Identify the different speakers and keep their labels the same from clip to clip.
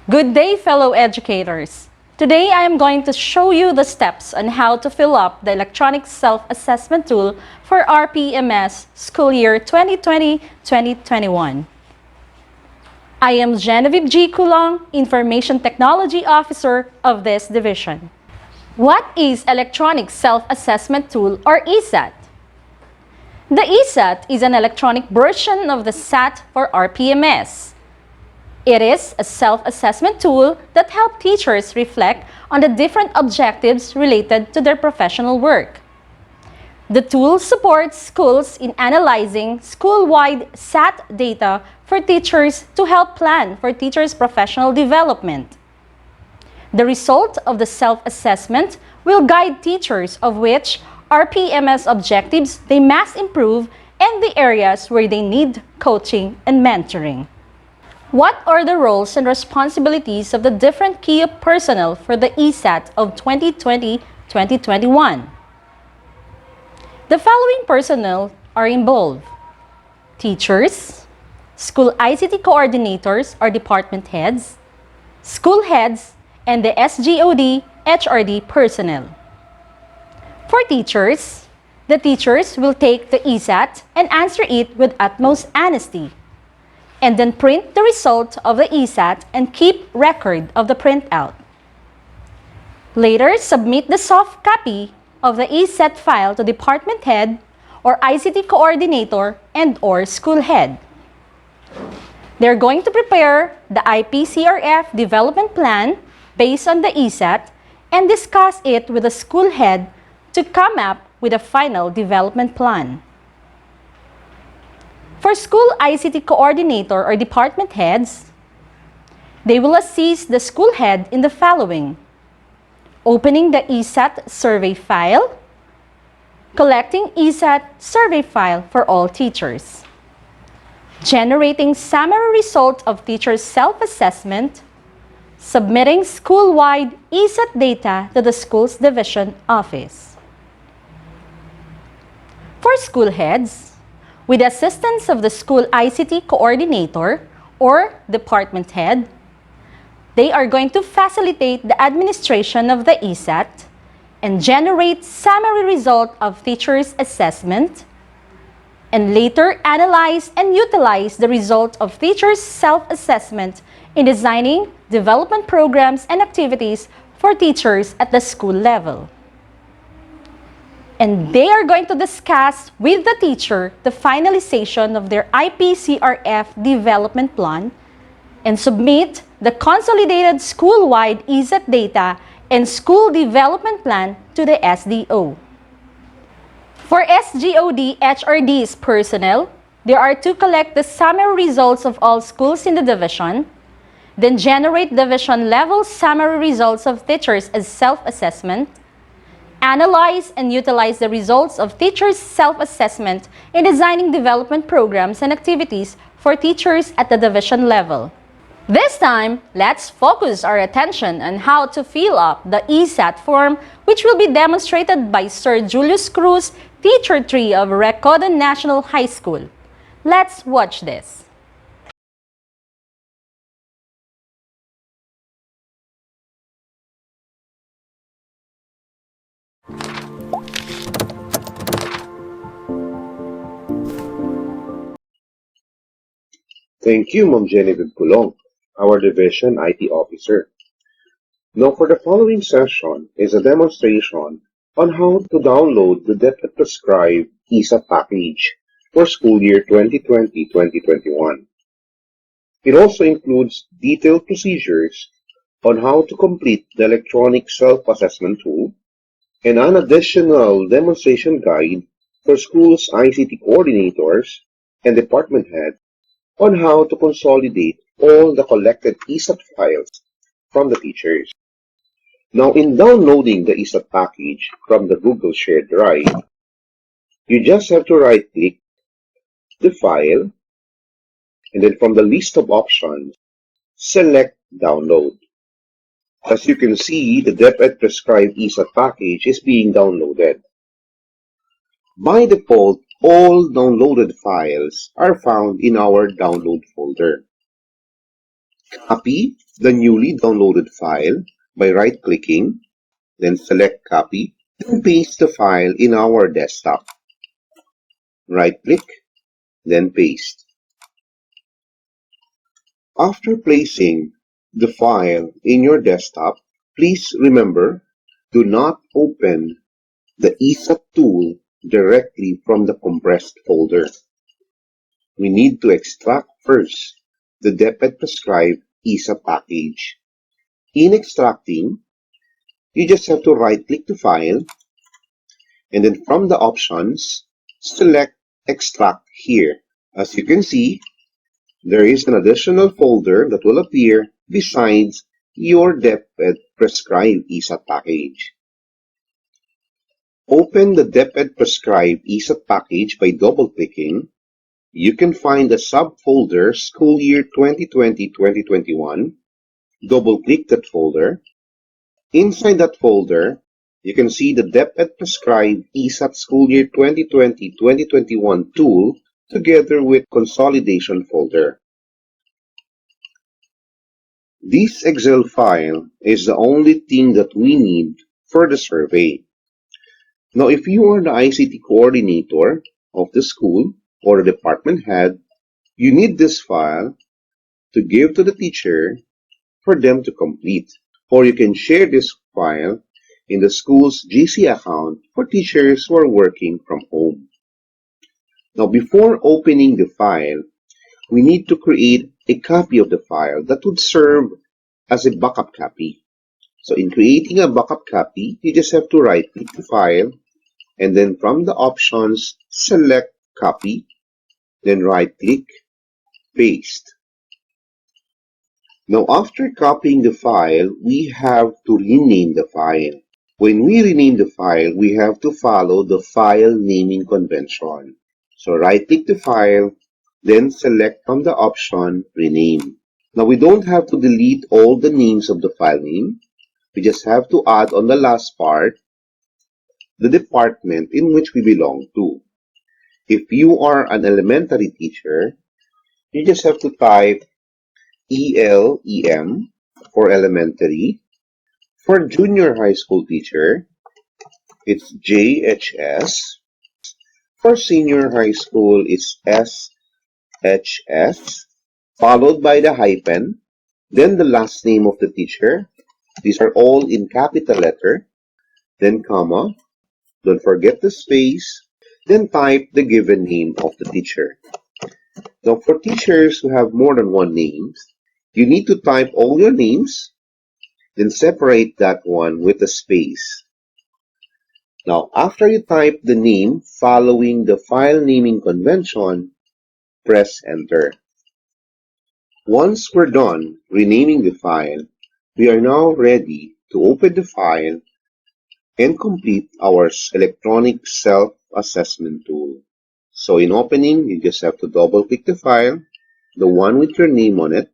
Speaker 1: Good day, fellow educators. Today I am going to show you the steps on how to fill up the electronic self-assessment tool for RPMS school year 2020-2021. I am Genevieve G. Kulong, Information Technology Officer of this division. What is Electronic Self-Assessment Tool or ESAT? The ESAT is an electronic version of the SAT for RPMS. It is a self-assessment tool that helps teachers reflect on the different objectives related to their professional work. The tool supports schools in analyzing school-wide SAT data for teachers to help plan for teachers' professional development. The result of the self-assessment will guide teachers of which RPMS objectives they must improve and the areas where they need coaching and mentoring. What are the roles and responsibilities of the different key personnel for the ESAT of 2020-2021? The following personnel are involved: teachers, school ICT coordinators or department heads, school heads, and the SGOD, HRD personnel. For teachers, the teachers will take the ESAT and answer it with utmost honesty, and then print the result of the ESAT and keep record of the printout. Later, submit the soft copy of the ESAT file to department head or ICT coordinator and or school head. They're going to prepare the IPCRF development plan based on the ESAT and discuss it with the school head to come up with a final development plan. For school ICT coordinator or department heads, they will assist the school head in the following: opening the ESAT survey file, collecting ESAT survey file for all teachers, generating summary result of teachers' self-assessment, submitting school-wide ESAT data to the school's division office. For school heads, with the assistance of the school ICT coordinator or department head, they are going to facilitate the administration of the ESAT and generate summary result of teachers' assessment, and later analyze and utilize the result of teachers' self-assessment in designing development programs and activities for teachers at the school level. And they are going to discuss with the teacher the finalization of their IPCRF development plan and submit the consolidated school-wide ESAT data and school development plan to the SDO. For SGOD HRD's personnel, they are to collect the summary results of all schools in the division, then generate division-level summary results of teachers as self-assessment, analyze and utilize the results of teachers' self-assessment in designing development programs and activities for teachers at the division level. This time, let's focus our attention on how to fill up the ESAT form, which will be demonstrated by Sir Julius Cruz, Teacher 3 of Recodo National High School. Let's watch this.
Speaker 2: Thank you, Ma'am Genevieve Kulong, our Division IT Officer. Now, for the following session is a demonstration on how to download the prescribed ESAT package for school year 2020-2021. It also includes detailed procedures on how to complete the electronic self-assessment tool and an additional demonstration guide for schools' ICT coordinators and department heads on how to consolidate all the collected ESAT files from the teachers. Now, in downloading the ESAT package from the Google Shared Drive, you just have to right-click the file, and then from the list of options, select Download. As you can see, the DepEd prescribed ESAT package is being downloaded. By default, all downloaded files are found in our download folder. Copy the newly downloaded file by right-clicking, then select Copy, then paste the file in our desktop. Right-click, then paste. After placing the file in your desktop, please remember, do not open the ESAT tool directly from the compressed folder. We need to extract first the DepEd prescribed ESAT package. In extracting, you just have to right-click the file, and then from the options, select Extract here. As you can see, there is an additional folder that will appear besides your DepEd prescribed ESAT package. Open the DepEd prescribed ESAT package by double-clicking. You can find the subfolder School Year 2020-2021. Double-click that folder. Inside that folder, you can see the DepEd prescribed ESAT School Year 2020-2021 tool together with consolidation folder. This Excel file is the only thing that we need for the survey. Now, if you are the ICT coordinator of the school or the department head, you need this file to give to the teacher for them to complete. Or you can share this file in the school's GC account for teachers who are working from home. Now, before opening the file, we need to create a copy of the file that would serve as a backup copy. So in creating a backup copy, you just have to right-click the file, and then from the options, select Copy, then right-click, Paste. Now, after copying the file, we have to rename the file. When we rename the file, we have to follow the file naming convention. So right-click the file, then select from the option Rename. Now, we don't have to delete all the names of the file name. We just have to add on the last part the department in which we belong to. If you are an elementary teacher, you just have to type ELEM for elementary. For junior high school teacher, it's JHS. For senior high school, it's SHS, followed by the hyphen, then the last name of the teacher. These are all in capital letter, then comma. Don't forget the space, then type the given name of the teacher. Now, for teachers who have more than one name, you need to type all your names, then separate that one with a space. Now, after you type the name following the file naming convention, press Enter. Once we're done renaming the file, we are now ready to open the file and complete our electronic self-assessment tool. So in opening, you just have to double-click the file, the one with your name on it.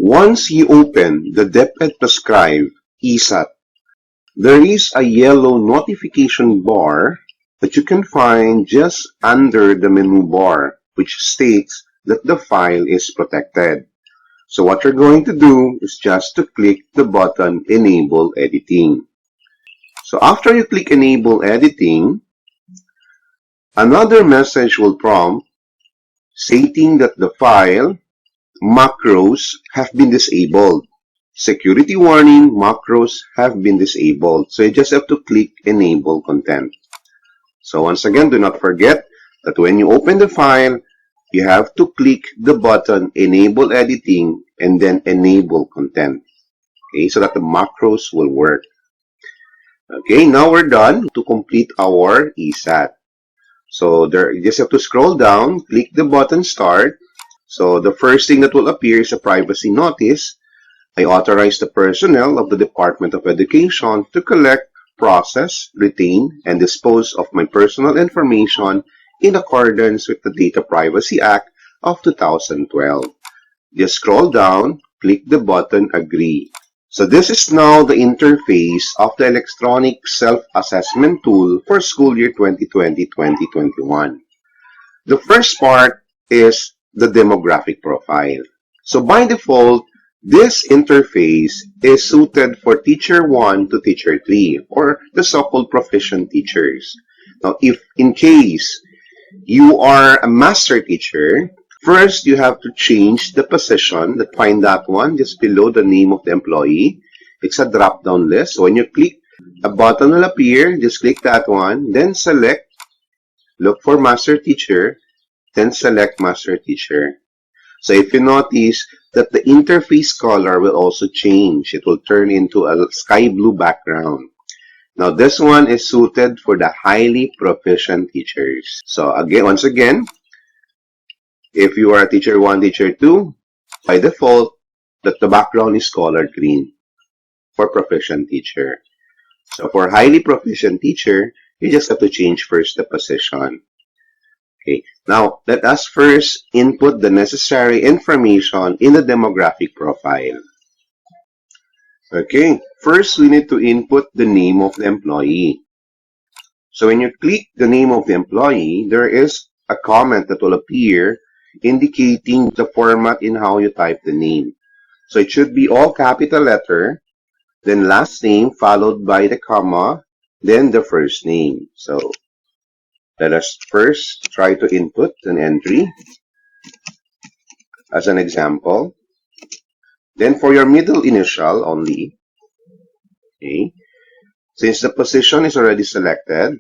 Speaker 2: Once you open the DepEd prescribed ESAT, there is a yellow notification bar that you can find just under the menu bar, which states that the file is protected. So what you're going to do is just to click the button Enable Editing. So after you click Enable Editing, another message will prompt stating that the file macros have been disabled. Security warning, macros have been disabled. So you just have to click Enable Content. So once again, do not forget that when you open the file, you have to click the button Enable Editing and then Enable Content. Okay, so that the macros will work. Okay, now we're done to complete our ESAT. So there, you just have to scroll down, click the button Start. So the first thing that will appear is a privacy notice. I authorize the personnel of the Department of Education to collect, process, retain, and dispose of my personal information in accordance with the Data Privacy Act of 2012. Just scroll down, click the button Agree. So this is now the interface of the electronic self-assessment tool for school year 2020-2021. The first part is the demographic profile. So by default, this interface is suited for teacher 1 to teacher 3, or the so-called proficient teachers. Now, if in case you are a master teacher, first you have to change the position. Find that one just below the name of the employee. It's a drop-down list. So when you click, a button will appear. Just click that one. Then select, look for master teacher. Then select master teacher. So if you notice that the interface color will also change. It will turn into a sky blue background. Now this one is suited for the highly proficient teachers. So again, once again, if you are a teacher 1, teacher 2, by default, that the background is colored green for proficient teacher. So for highly proficient teacher, you just have to change first the position. Okay. Now, let us first input the necessary information in the demographic profile. Okay. First, we need to input the name of the employee. So when you click the name of the employee, there is a comment that will appear indicating the format in how you type the name. So it should be all capital letter, then last name followed by the comma, then the first name. So let us first try to input an entry as an example. Then for your middle initial only, okay, since the position is already selected,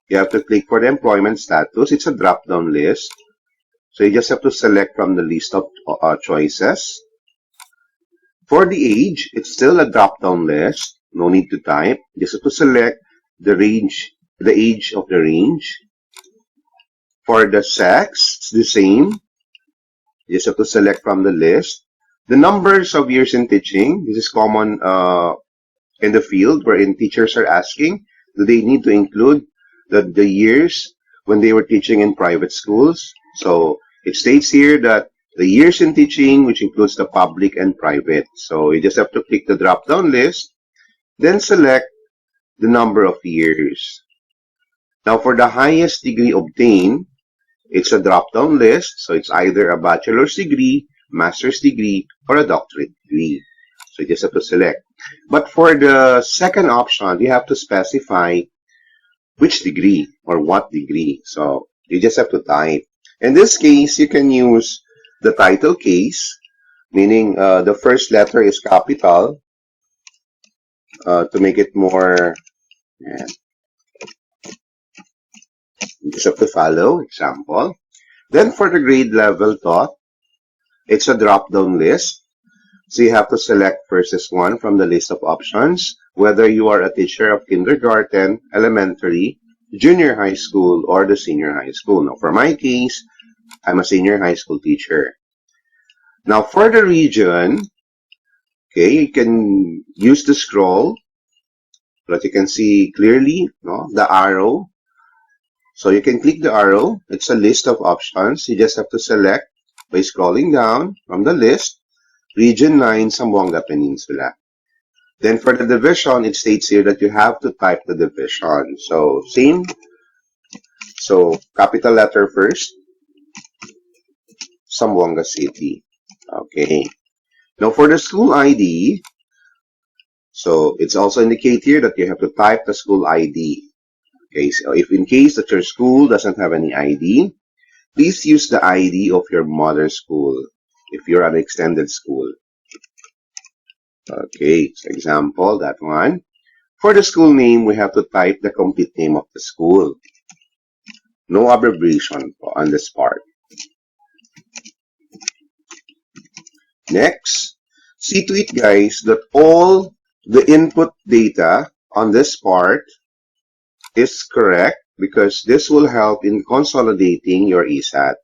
Speaker 2: you have to click for the employment status. It's a drop-down list. So you just have to select from the list of choices. For the age, it's still a drop-down list. No need to type. You just have to select the range, the age of the range. For the sex, it's the same. You just have to select from the list. The numbers of years in teaching, this is common in the field wherein teachers are asking, do they need to include the years when they were teaching in private schools? So it states here that the years in teaching, which includes the public and private. So you just have to click the drop-down list, then select the number of years. Now for the highest degree obtained, it's a drop-down list. So it's either a bachelor's degree, master's degree, or a doctorate degree. So you just have to select. But for the second option, you have to specify which degree or what degree. So you just have to type. In this case, you can use the title case, meaning the first letter is capital to make it more. You just have to follow, example. Then for the grade level taught, it's a drop-down list. So you have to select first as one from the list of options, whether you are a teacher of kindergarten, elementary, junior high school, or the senior high school. Now, for my case, I'm a senior high school teacher. Now, for the region, okay, you can use the scroll, but you can see clearly the arrow. So you can click the arrow. It's a list of options. You just have to select by scrolling down from the list, Region 9, Zamboanga Peninsula. Then for the division, it states here that you have to type the division. So same. So capital letter first, Zamboanga City. Okay. Now for the school ID, so it's also indicate here that you have to type the school ID. Okay, so if in case that your school doesn't have any ID, please use the ID of your mother school if you're an extended school. Okay, so example, that one. For the school name, we have to type the complete name of the school. No abbreviation on this part. Next, see to it, guys, that all the input data on this part is correct because this will help in consolidating your ESAT.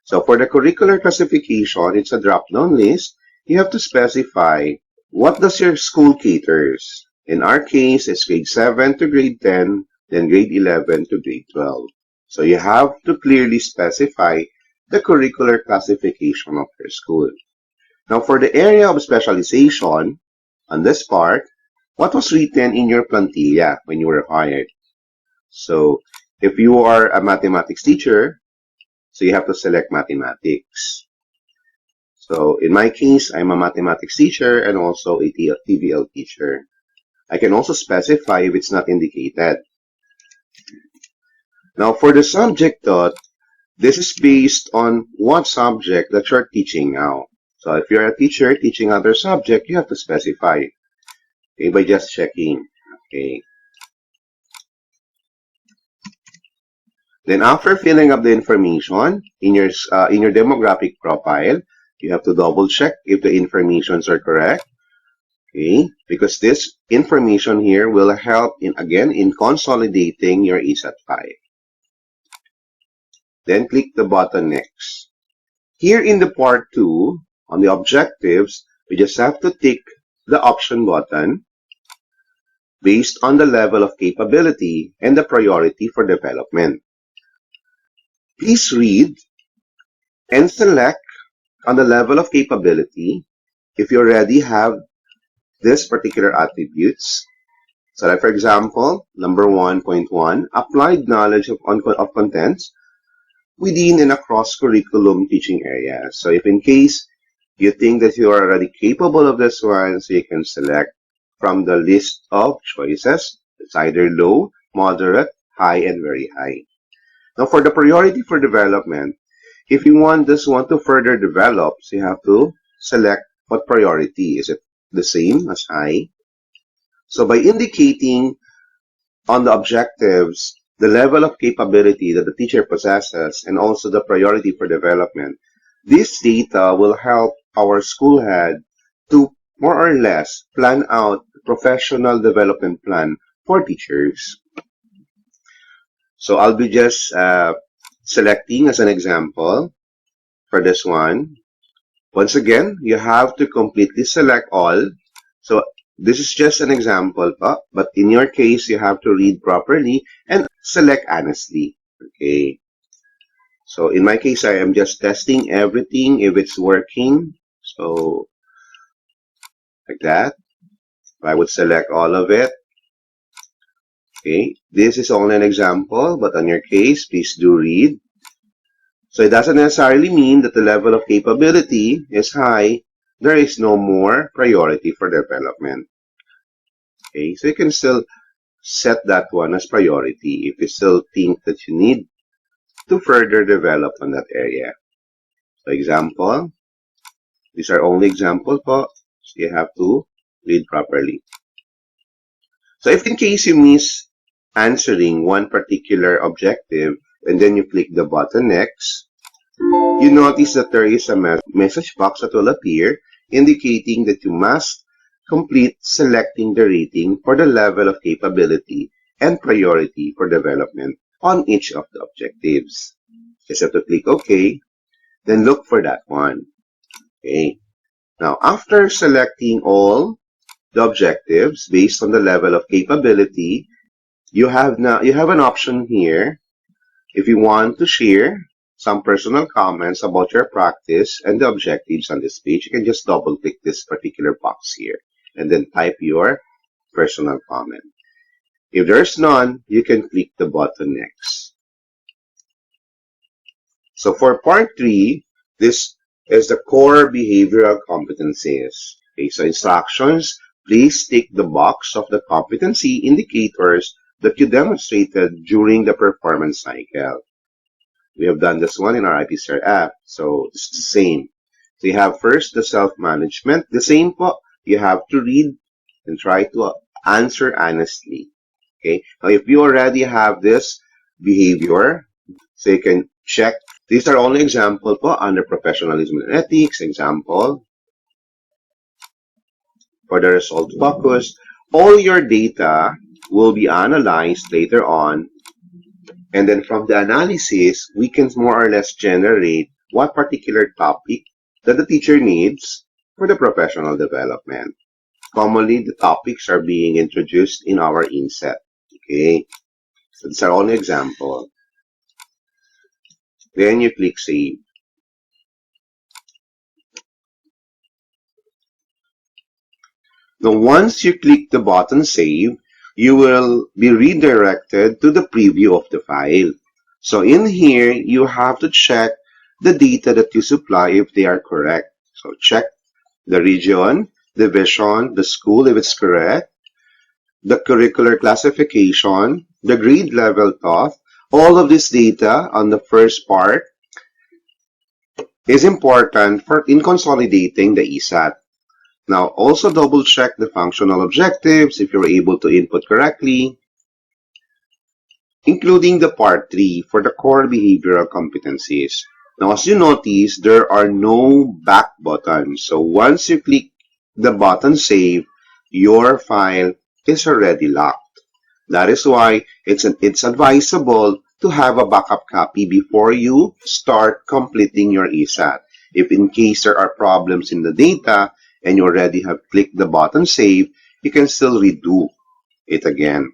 Speaker 2: So for the curricular classification, it's a drop-down list. You have to specify what does your school caters. In our case, it's grade 7 to grade 10, then grade 11 to grade 12. So you have to clearly specify the curricular classification of your school. Now for the area of specialization, on this part, what was written in your plantilla when you were hired? So if you are a mathematics teacher, So you have to select mathematics. So in my case, I'm a mathematics teacher and also a TVL teacher. I can also specify if it's not indicated. Now for the subject taught, this is based on what subject that you're teaching now. So if you're a teacher teaching other subject, you have to specify, okay, by just checking. Okay. Then after filling up the information in your demographic profile, you have to double check if the informations are correct. Okay, because this information here will help in consolidating your ESAT 5. Then click the button next. Here in the part 2, on the objectives, we just have to tick the option button based on the level of capability and the priority for development. Please read and select on the level of capability if you already have this particular attributes. So like for example, number 1.1, applied knowledge of contents within and across curriculum teaching areas. So if in case you think that you are already capable of this one, so you can select from the list of choices. It's either low, moderate, high, and very high. Now for the priority for development, if you want this one to further develop, so you have to select what priority. Is it the same as high? So by indicating on the objectives the level of capability that the teacher possesses and also the priority for development, this data will help our school head to more or less plan out the professional development plan for teachers. So I'll be just selecting as an example for this one. Once again, you have to completely select all. So this is just an example, but in your case, you have to read properly and select honestly. Okay. So in my case, I am just testing everything if it's working. So like that. I would select all of it. Okay. This is only an example, but on your case, please do read. So it doesn't necessarily mean that the level of capability is high. There is no more priority for development. Okay, so you can still set that one as priority if you still think that you need to further develop on that area. For example, these are only examples, so you have to read properly. So if in case you miss answering one particular objective and then you click the button next, you notice that there is a message box that will appear indicating that you must complete selecting the rating for the level of capability and priority for development on each of the objectives. Just have to click OK, then look for that one. Okay. Now, after selecting all the objectives based on the level of capability, you have an option here. If you want to share some personal comments about your practice and the objectives on this page, you can just double click this particular box here and then type your personal comment. If there's none, you can click the button next. So for part 3, this is the core behavioral competencies. Okay, so instructions, please tick the box of the competency indicators that you demonstrated during the performance cycle. We have done this one in our IPCR app, so it's the same. So you have first the self-management. The same po, you have to read and try to answer honestly. Okay, now if you already have this behavior, so you can check. These are only example po under professionalism and ethics. Example, for the result focus, all your data will be analyzed later on. And then from the analysis, we can more or less generate what particular topic that the teacher needs for the professional development. Commonly, the topics are being introduced in our inset. Okay, so these are only example. Then you click Save. Now, once you click the button Save, you will be redirected to the preview of the file. So in here, you have to check the data that you supply if they are correct. So check the region, division, the school if it's correct, the curricular classification, the grade level taught. All of this data on the first part is important for in consolidating the ESAT. Now, also double check the functional objectives if you're able to input correctly, including the part 3 for the core behavioral competencies. Now, as you notice, there are no back buttons. So once you click the button save, your file is already locked. That is why it's advisable to have a backup copy before you start completing your ESAT. If in case there are problems in the data and you already have clicked the button save, you can still redo it again.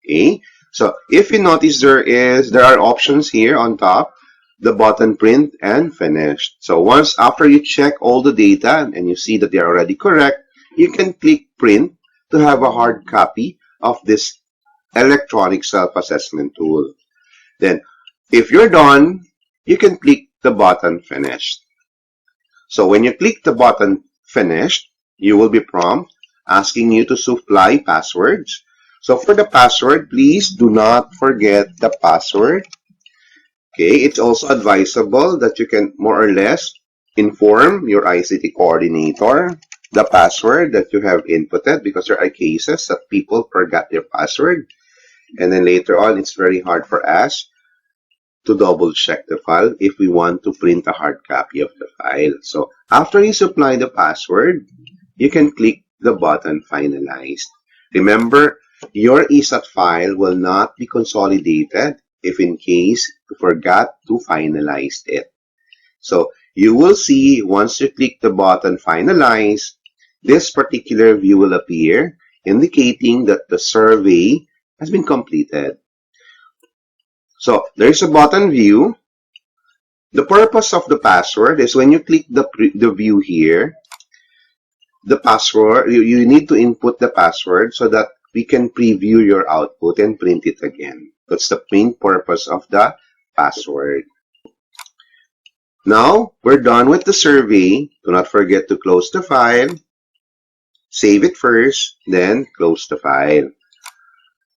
Speaker 2: Okay? So if you notice there are options here on top, the button print and finish. So once after you check all the data and you see that they are already correct, you can click print to have a hard copy of this electronic self-assessment tool. Then, if you're done, you can click the button Finished. So when you click the button Finished, you will be prompted asking you to supply passwords. So for the password, please do not forget the password. Okay, it's also advisable that you can more or less inform your ICT coordinator the password that you have inputted, because there are cases that people forgot their password. And then later on, it's very hard for us to double check the file if we want to print a hard copy of the file. So after you supply the password, you can click the button Finalize. Remember, your ESAT file will not be consolidated if in case you forgot to finalize it. So you will see once you click the button Finalize, this particular view will appear indicating that the survey has been completed. So there's a button view. The purpose of the password is when you click the view here, the password, you need to input the password so that we can preview your output and print it again. That's the main purpose of the password. Now, we're done with the survey. Do not forget to close the file. Save it first, then close the file.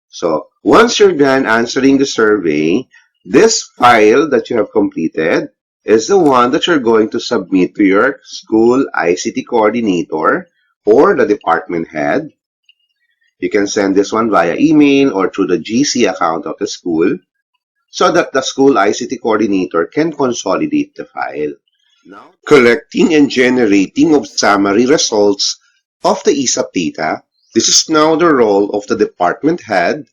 Speaker 2: So, once you're done answering the survey, this file that you have completed is the one that you're going to submit to your school ICT coordinator or the department head. You can send this one via email or through the GC account of the school so that the school ICT coordinator can consolidate the file. Now, collecting and generating of summary results of the ESAT data. This is now the role of the department head,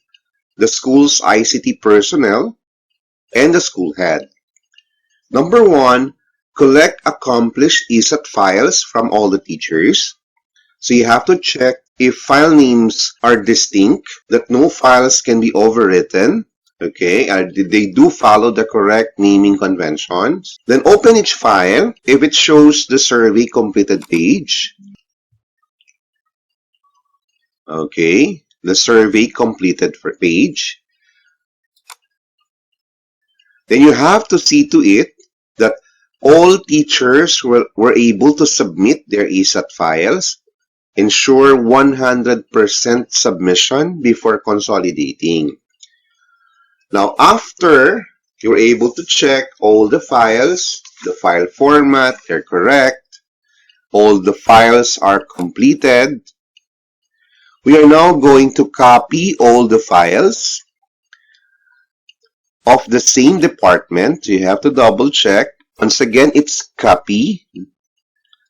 Speaker 2: the school's ICT personnel, and the school head. Number 1, collect accomplished ESAT files from all the teachers. So you have to check if file names are distinct, that no files can be overwritten. Okay, they do follow the correct naming conventions. Then open each file if it shows the survey completed page. Okay, the survey completed for page. Then you have to see to it that all teachers were able to submit their ESAT files. Ensure 100% submission before consolidating. Now, after you're able to check all the files, the file format, they're correct, all the files are completed, we are now going to copy all the files of the same department. You have to double check. Once again, it's copy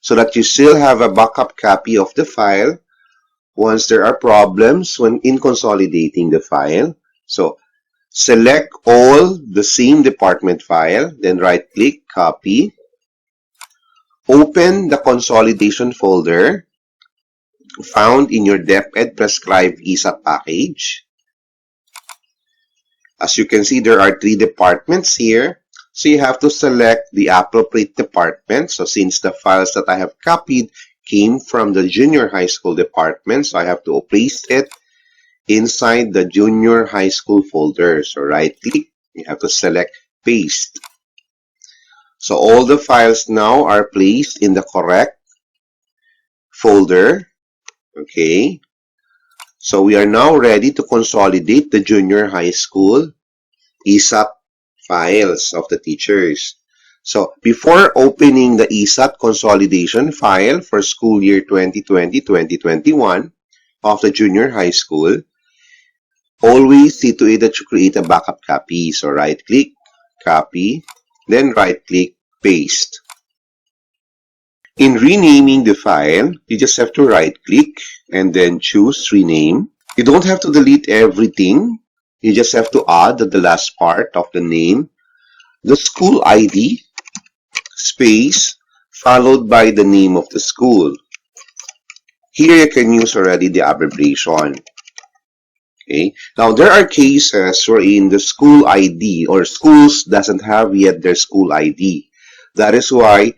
Speaker 2: so that you still have a backup copy of the file once there are problems when in consolidating the file. So select all the same department file, then right-click, copy. Open the consolidation folder found in your DepEd prescribed ESAT package. As you can see, there are 3 departments here. So you have to select the appropriate department. So since the files that I have copied came from the junior high school department, so I have to paste it inside the junior high school folder. So right-click, You have to select paste. So all the files now are placed in the correct folder. Okay. So we are now ready to consolidate the junior high school ESAT files of the teachers. So before opening the ESAT consolidation file for school year 2020-2021 of the junior high school, always see to it that you create a backup copy. So right-click, copy, then right-click, paste. In renaming the file, you just have to right-click and then choose rename. You don't have to delete everything. You just have to add the last part of the name, the school ID, space, followed by the name of the school. Here you can use already the abbreviation. Okay. Now there are cases wherein the school ID or schools doesn't have yet their school ID. That is why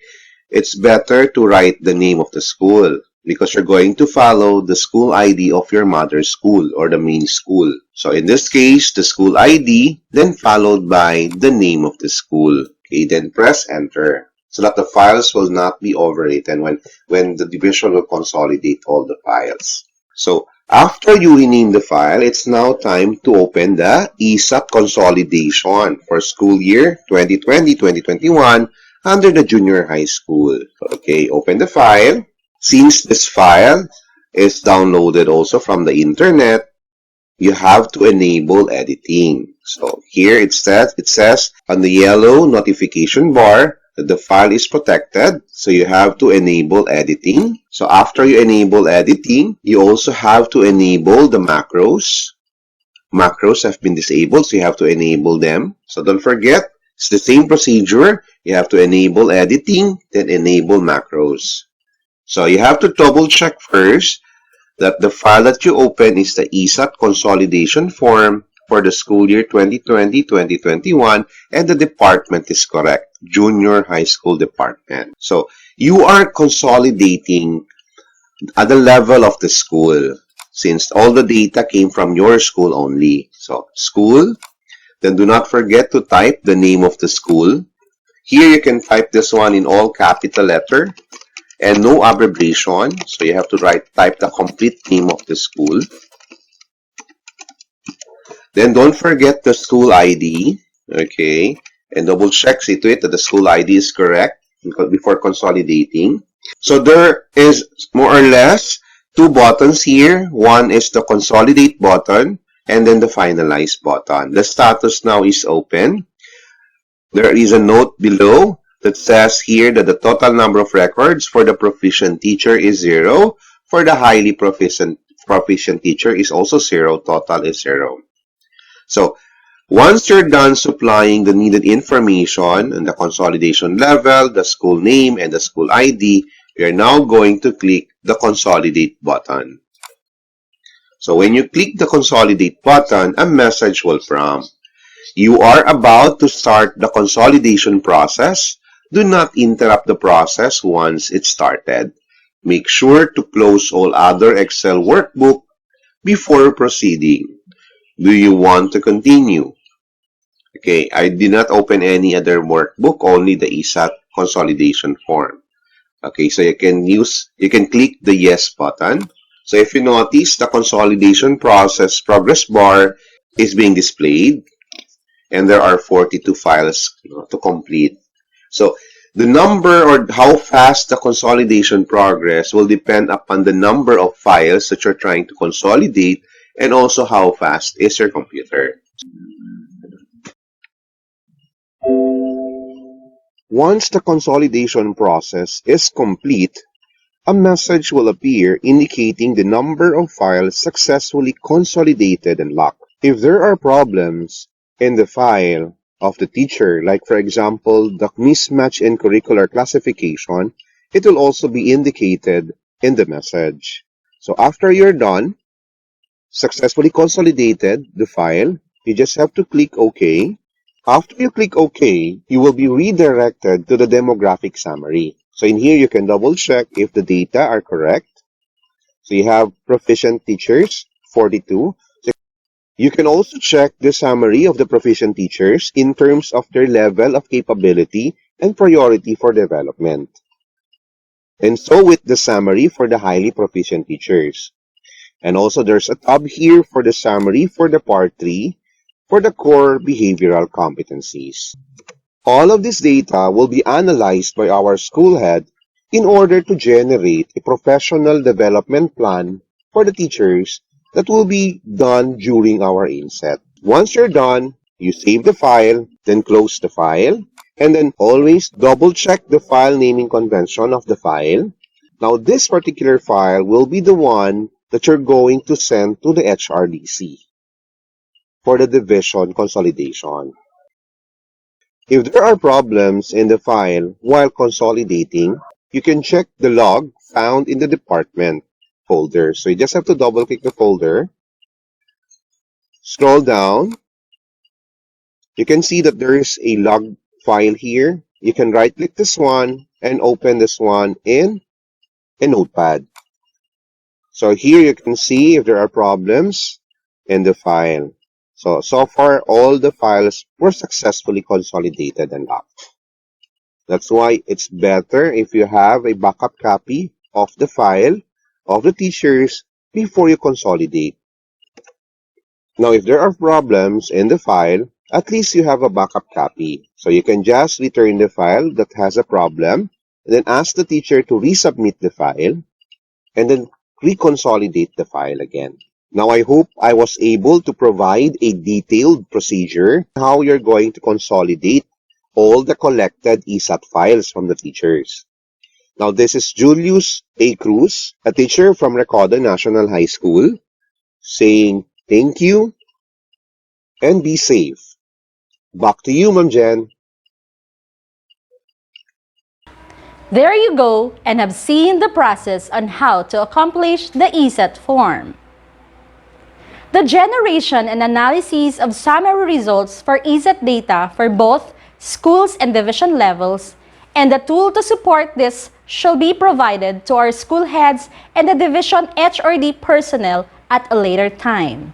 Speaker 2: it's better to write the name of the school because you're going to follow the school ID of your mother's school or the main school. So in this case, the school ID, then followed by the name of the school. Okay, then press enter so that the files will not be overwritten when the division will consolidate all the files. So after you rename the file, it's now time to open the ESAT consolidation for school year 2020-2021 under the junior high school. Okay, open the file. Since this file is downloaded also from the internet, you have to enable editing. So here it says on the yellow notification bar that the file is protected. So you have to enable editing. So after you enable editing, you also have to enable the macros. Macros have been disabled, so you have to enable them. So don't forget, it's the same procedure. You have to enable editing, then enable macros. So you have to double check first that the file that you open is the ESAT consolidation form for the school year 2020-2021 and the department is correct, junior high school department. So you are consolidating at the level of the school since all the data came from your school only. So school, then do not forget to type the name of the school. Here you can type this one in all capital letter and no abbreviation. So you have to type the complete name of the school. Then don't forget the school ID. Okay. And double check, see to it that the school ID is correct before consolidating. So there is more or less two buttons here. One is the consolidate button and then the finalize button. The status now is open. There is a note below that says here that the total number of records for the proficient teacher is 0. For the highly proficient teacher is also 0. Total is 0. So once you're done supplying the needed information on the consolidation level, the school name, and the school ID, you're now going to click the consolidate button. So when you click the consolidate button, a message will prompt. You are about to start the consolidation process. Do not interrupt the process once it started. Make sure to close all other Excel workbook before proceeding. Do you want to continue? Okay, I did not open any other workbook, only the ESAT consolidation form. Okay, so you can click the yes button. So if you notice, the consolidation process progress bar is being displayed and there are 42 files to complete. So the number or how fast the consolidation progress will depend upon the number of files that you're trying to consolidate and also how fast is your computer. Once the consolidation process is complete, a message will appear indicating the number of files successfully consolidated and locked. If there are problems in the file of the teacher, like for example, the mismatch in curricular classification, it will also be indicated in the message. So after you're done, successfully consolidated the file, you just have to click OK. After you click OK, you will be redirected to the demographic summary. So in here, you can double check if the data are correct. So you have proficient teachers, 42. You can also check the summary of the proficient teachers in terms of their level of capability and priority for development. And so with the summary for the highly proficient teachers. And also there's a tab here for the summary for the part 3 for the core behavioral competencies. All of this data will be analyzed by our school head in order to generate a professional development plan for the teachers that will be done during our inset. Once you're done, you save the file, then close the file, and then always double check the file naming convention of the file. Now this particular file will be the one that you're going to send to the HRDC for the division consolidation. If there are problems in the file while consolidating, you can check the log found in the department folder. So you just have to double click the folder, scroll down. You can see that there is a log file here. You can right click this one and open this one in a notepad. So here you can see if there are problems in the file. So far, all the files were successfully consolidated and locked. That's why it's better if you have a backup copy of the file of the teachers before you consolidate. Now, if there are problems in the file, at least you have a backup copy. So you can just return the file that has a problem, and then ask the teacher to resubmit the file, and then reconsolidate the file again. Now, I hope I was able to provide a detailed procedure how you're going to consolidate all the collected ESAT files from the teachers. Now, this is Julius A. Cruz, a teacher from Recodo National High School, saying thank you and be safe. Back to you, Ma'am Jen.
Speaker 1: There you go and have seen the process on how to accomplish the ESAT form. The generation and analysis of summary results for ESAT data for both schools and division levels, and the tool to support this shall be provided to our school heads and the division HRD personnel at a later time.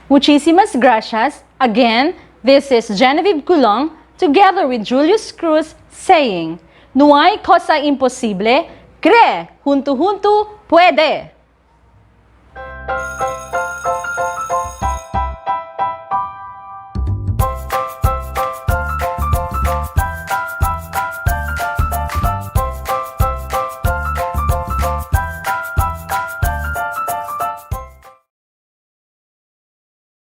Speaker 1: Muchísimas gracias. Again, this is Genevieve Kulong together with Julius Cruz saying, no hay cosa imposible, cree, junto junto, puede.